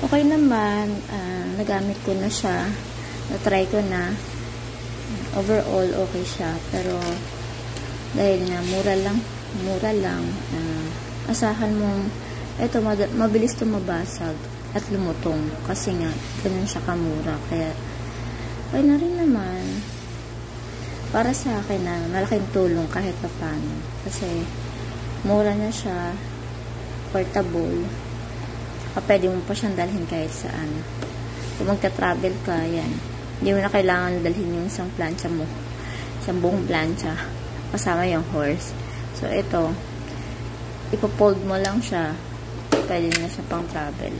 Okay naman, nagamit ko na siya, na-try ko na, overall okay siya, pero dahil nga mura lang, asahan mo, ito mabilis tumabasag at lumutong, kasi nga ganun siya kamura, kaya okay na rin naman para sa akin na malaking tulong kahit paano, kasi mura na siya, portable, pwede mo pa siyang dalhin kahit saan. Kung magta-travel ka, yan, hindi mo na kailangan dalhin yung isang plancha mo, isang buong plancha kasama yung horse. So ito, ipo-fold mo lang siya, pwede na siya pang travel.